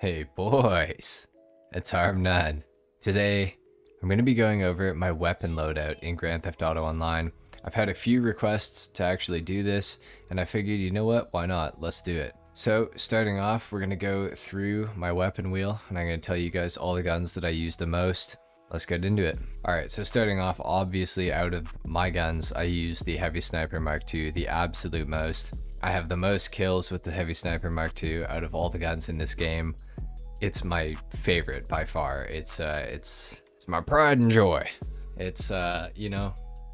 Hey boys, it's HarmNone. Today, I'm going to be going over my weapon loadout in Grand Theft Auto Online. I've had a few requests to actually do this, and I figured, you know what, why not? Let's do it. So, starting off, we're going to go through my weapon wheel, and I'm going to tell you guys all the guns that I use the most. Let's get into it. Alright, so starting off, obviously out of my guns, I use the Heavy Sniper Mark II the absolute most. I have the most kills with the Heavy Sniper Mark II out of all the guns in this game. It's my favorite by far. It's my pride and joy. It's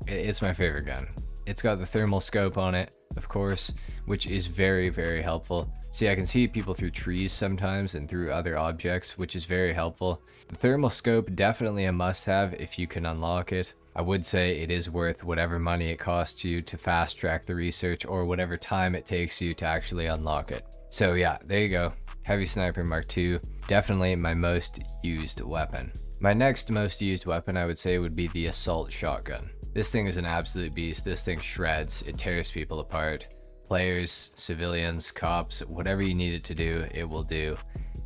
it's my favorite gun. It's got the thermal scope on it, of course, which is very, very helpful. See, I can see people through trees sometimes and through other objects, which is very helpful. The thermal scope, definitely a must-have if you can unlock it. I would say it is worth whatever money it costs you to fast track the research or whatever time it takes you to actually unlock it. So yeah, there you go. Heavy Sniper Mark II, definitely my most used weapon. My next most used weapon I would say would be the Assault Shotgun. This thing is an absolute beast. This thing shreds. It tears people apart. Players, civilians, cops, whatever you need it to do, it will do.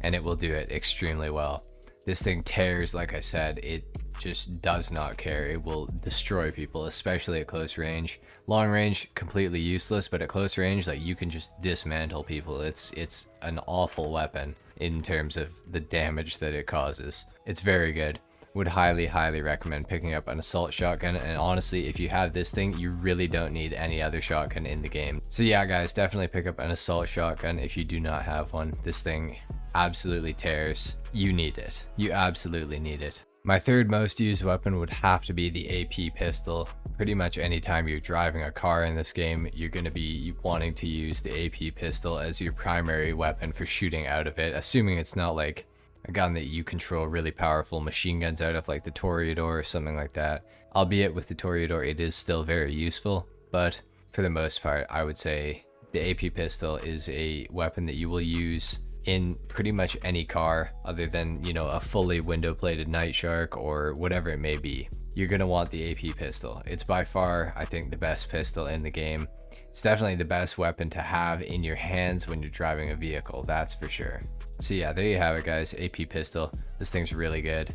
And it will do it extremely well. This thing tears, like I said, it just does not care. It will destroy people, especially at close range. Long range, completely useless, but at close range, like, you can just dismantle people. It's an awful weapon in terms of the damage that it causes. It's very good. Would highly recommend picking up an assault shotgun, and honestly, if you have this thing, you really don't need any other shotgun in the game. So yeah guys, definitely pick up an assault shotgun if you do not have one. This thing absolutely tears. You need it. You absolutely need it. My third most used weapon would have to be the AP pistol. Pretty much anytime you're driving a car in this game, you're going to be wanting to use the AP pistol as your primary weapon for shooting out of it, assuming it's not like a gun that you control really powerful machine guns out of, like the Toreador or something like that. Albeit with the Toreador, it is still very useful, but for the most part, I would say the AP pistol is a weapon that you will use in pretty much any car other than, you know, a fully window-plated Night Shark or whatever it may be. You're gonna want the AP pistol. It's by far, I think, the best pistol in the game. It's definitely the best weapon to have in your hands when you're driving a vehicle, that's for sure. So yeah, there you have it guys, AP pistol. This thing's really good.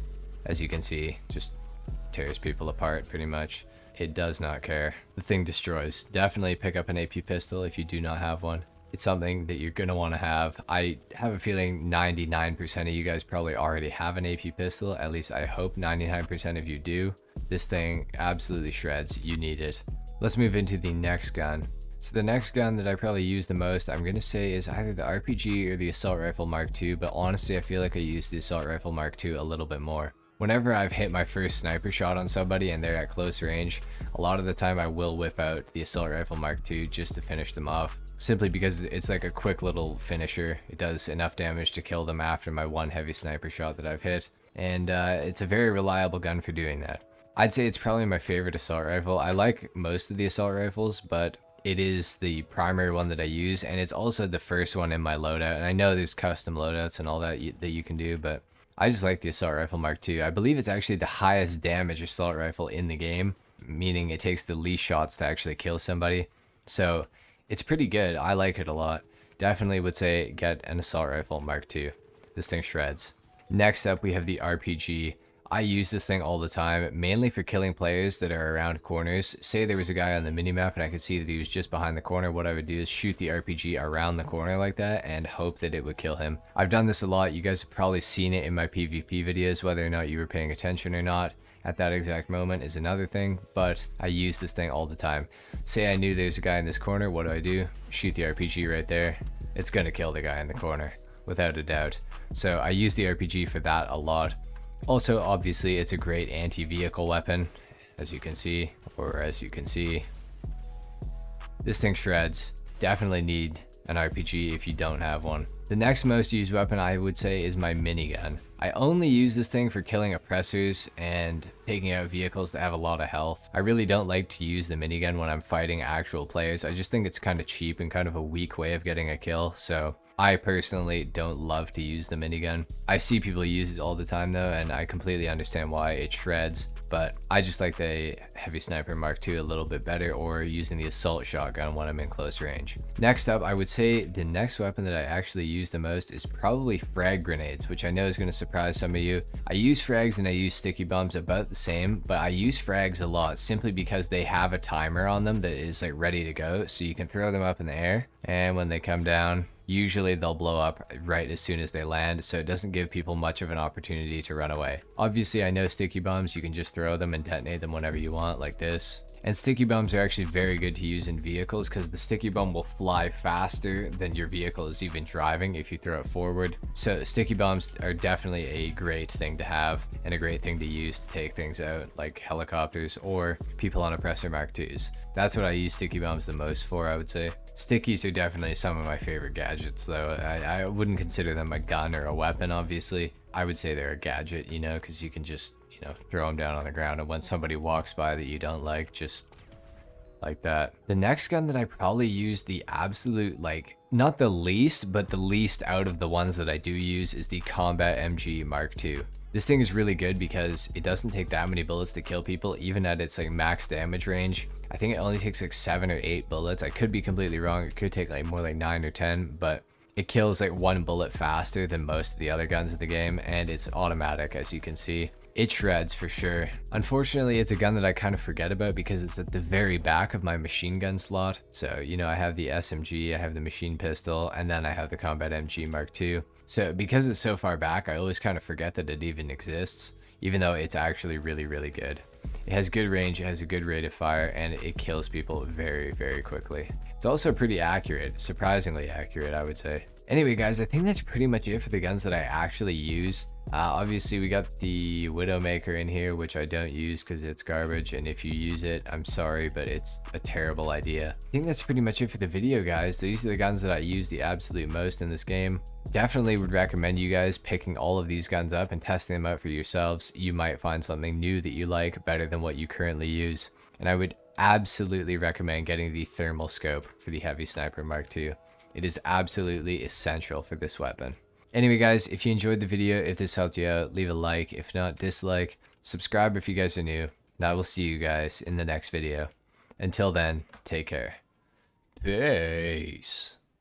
As you can see, just tears people apart pretty much. It does not care. The thing destroys. Definitely pick up an AP pistol if you do not have one. It's something that you're going to want to have. I have a feeling 99% of you guys probably already have an AP pistol. At least I hope 99% of you do. This thing absolutely shreds. You need it. Let's move into the next gun. So the next gun that I probably use the most, I'm going to say, is either the RPG or the Assault Rifle Mark II, but honestly I feel like I use the Assault Rifle Mark II a little bit more. Whenever I've hit my first sniper shot on somebody and they're at close range, a lot of the time I will whip out the Assault Rifle Mark II just to finish them off. Simply because it's like a quick little finisher. It does enough damage to kill them after my one heavy sniper shot that I've hit. And it's a very reliable gun for doing that. I'd say it's probably my favorite assault rifle. I like most of the assault rifles, but it is the primary one that I use, and it's also the first one in my loadout. And I know there's custom loadouts and all that that you can do, but I just like the Assault Rifle Mark II. I believe it's actually the highest damage assault rifle in the game, meaning it takes the least shots to actually kill somebody. So it's pretty good. I like it a lot. Definitely would say get an Assault Rifle Mark II. This thing shreds. Next up, we have the RPG. I use this thing all the time, mainly for killing players that are around corners. Say there was a guy on the minimap and I could see that he was just behind the corner. What I would do is shoot the RPG around the corner like that and hope that it would kill him. I've done this a lot. You guys have probably seen it in my PvP videos, whether or not you were paying attention or not at that exact moment is another thing, but I use this thing all the time. Say I knew there's a guy in this corner, what do? Shoot the RPG right there. It's gonna kill the guy in the corner, without a doubt. So I use the RPG for that a lot. Also, obviously, it's a great anti-vehicle weapon, as you can see, This thing shreds. Definitely need an RPG if you don't have one. The next most used weapon I would say is my minigun. I only use this thing for killing oppressors and taking out vehicles that have a lot of health. I really don't like to use the minigun when I'm fighting actual players. I just think it's kind of cheap and kind of a weak way of getting a kill, so I personally don't love to use the minigun. I see people use it all the time though, and I completely understand why. It shreds, but I just like the heavy sniper Mark II a little bit better, or using the assault shotgun when I'm in close range. Next up, I would say the next weapon that I actually use the most is probably frag grenades, which I know is going to surprise some of you. I use frags and I use sticky bombs about the same, but I use frags a lot simply because they have a timer on them that is like ready to go, so you can throw them up in the air, and when they come down, usually they'll blow up right as soon as they land, so it doesn't give people much of an opportunity to run away. Obviously, I know sticky bombs, you can just throw them and detonate them whenever you want, like this. And sticky bombs are actually very good to use in vehicles because the sticky bomb will fly faster than your vehicle is even driving if you throw it forward. So sticky bombs are definitely a great thing to have and a great thing to use to take things out, like helicopters or people on oppressor Mark IIs. That's what I use sticky bombs the most for, I would say. Stickies are definitely some of my favorite gadgets though. I wouldn't consider them a gun or a weapon, obviously. I would say they're a gadget, you know, because you can just, you know, throw them down on the ground, and when somebody walks by that you don't like, just like that. The next gun that I probably use the absolute, like, not the least, but the least out of the ones that I do use is the Combat MG Mark II. This thing is really good because it doesn't take that many bullets to kill people, even at its like max damage range. I think it only takes like 7 or 8 bullets. I could be completely wrong. It could take like more like 9 or 10, but it kills like 1 bullet faster than most of the other guns in the game, and it's automatic, as you can see. It shreds for sure. Unfortunately, it's a gun that I kind of forget about because it's at the very back of my machine gun slot. So, you know, I have the SMG, I have the machine pistol, and then I have the Combat MG Mark II. So because it's so far back, I always kind of forget that it even exists, even though it's actually really, really good. It has good range, it has a good rate of fire, and it kills people very, very quickly. It's also pretty accurate, surprisingly accurate, I would say. Anyway, guys, I think that's pretty much it for the guns that I actually use. Obviously, we got the Widowmaker in here, which I don't use because it's garbage, and if you use it, I'm sorry, but it's a terrible idea. I think that's pretty much it for the video, guys. These are the guns that I use the absolute most in this game. Definitely would recommend you guys picking all of these guns up and testing them out for yourselves. You might find something new that you like better than what you currently use. And I would absolutely recommend getting the thermal scope for the Heavy Sniper Mark II. It is absolutely essential for this weapon. Anyway, guys, if you enjoyed the video, if this helped you out, leave a like. If not, dislike. Subscribe if you guys are new. And I will see you guys in the next video. Until then, take care. Peace.